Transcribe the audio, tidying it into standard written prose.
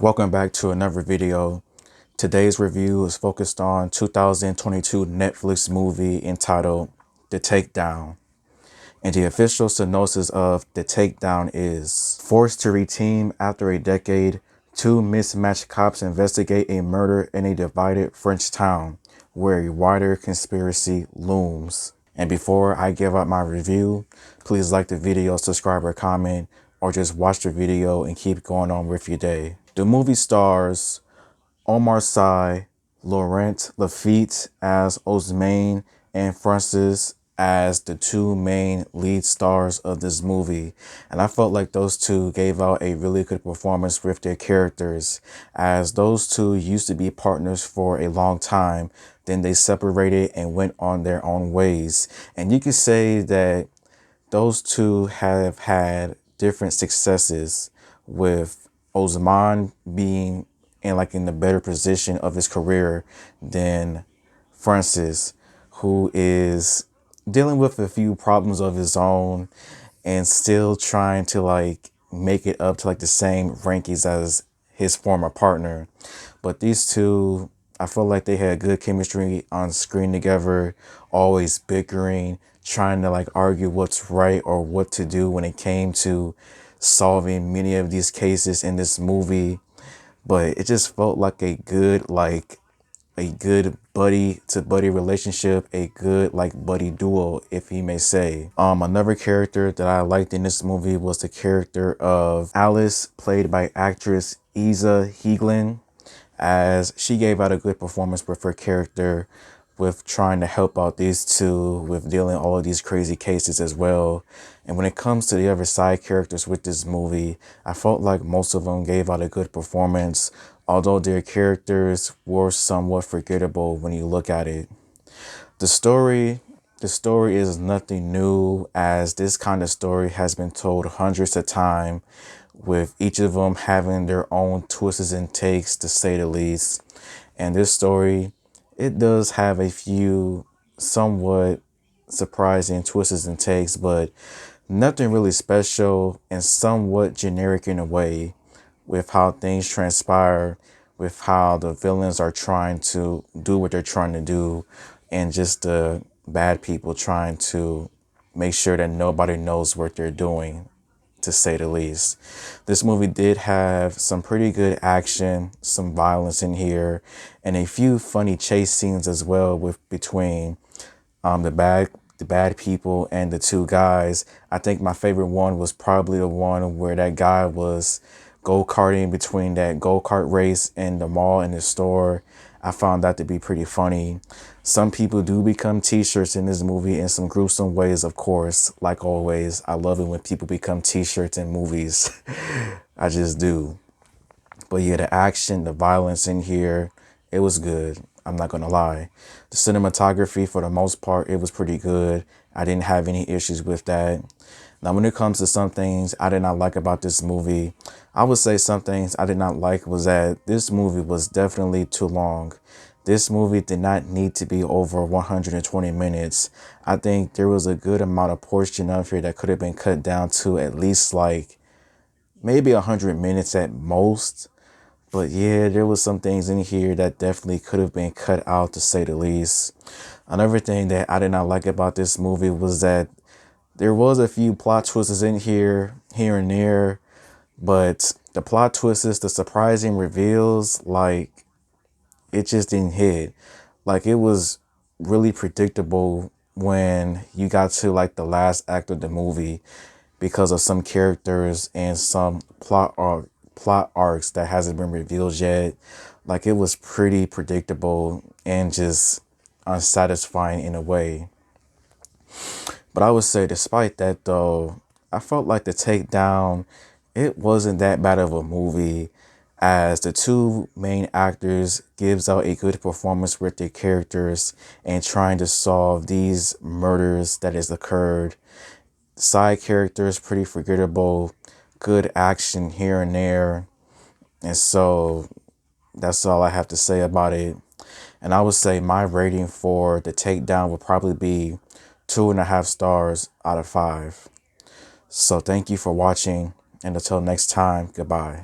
Welcome back to another video. Today's review is focused on 2022 Netflix movie entitled The Takedown. And the official synopsis of The Takedown is: forced to reteam after a decade, two mismatched cops investigate a murder in a divided French town where a wider conspiracy looms. And before I give out my review, please like the video, subscribe or comment, or just watch the video and keep going on with your day. The movie stars Omar Sy, Laurent Lafitte as Osmain, and Francis as the two main lead stars of this movie. And I felt like those two gave out a really good performance with their characters, as those two used to be partners for a long time. Then they separated and went on their own ways. And you could say that those two have had different successes, with Osman being in the better position of his career than Francis, who is dealing with a few problems of his own and still trying to make it up to the same rankings as his former partner. But these two, I feel like they had good chemistry on screen together, always bickering, trying to argue what's right or what to do when it came to solving many of these cases in this movie. But it just felt like a good buddy to buddy relationship, a good buddy duo, if he may say. Another character that I liked in this movie was the character of Alice, played by actress Isa Heglin, as she gave out a good performance with her character, with trying to help out these two with dealing all of these crazy cases as well. And when it comes to the other side characters with this movie, I felt like most of them gave out a good performance, although their characters were somewhat forgettable when you look at it. The story is nothing new, as this kind of story has been told hundreds of times, with each of them having their own twists and takes, to say the least. And this story, it does have a few somewhat surprising twists and takes, but nothing really special, and somewhat generic in a way, with how things transpire, with how the villains are trying to do what they're trying to do, and just the bad people trying to make sure that nobody knows what they're doing, to say the least. This movie did have some pretty good action, some violence in here, and a few funny chase scenes as well, with between the bad people and the two guys. I think my favorite one was probably the one where that guy was go-karting between that go-kart race and the mall and the store. I found that to be pretty funny. Some people do become t-shirts in this movie in some gruesome ways, of course. Like always, I love it when people become t-shirts in movies. I just do. But yeah, the action, the violence in here, it was good. I'm not gonna lie. The cinematography, for the most part, it was pretty good. I didn't have any issues with that. Now, when it comes to some things I did not like about this movie, I would say some things I did not like was that this movie was definitely too long. This movie did not need to be over 120 minutes. I think there was a good amount of portion of here that could have been cut down to at least maybe 100 minutes at most. But yeah, there was some things in here that definitely could have been cut out, to say the least. Another thing that I did not like about this movie was that there was a few plot twists in here and there, but the plot twists, the surprising reveals, it just didn't hit. It was really predictable when you got to the last act of the movie, because of some characters and some plot arcs that hasn't been revealed yet. It was pretty predictable and just unsatisfying in a way. But I would say, despite that though, I felt like The Takedown, it wasn't that bad of a movie, as the two main actors gives out a good performance with their characters and trying to solve these murders that has occurred. Side characters pretty forgettable, good action here and there. And so that's all I have to say about it. And I would say my rating for The Takedown would probably be 2.5 stars out of 5. So thank you for watching, and until next time, goodbye.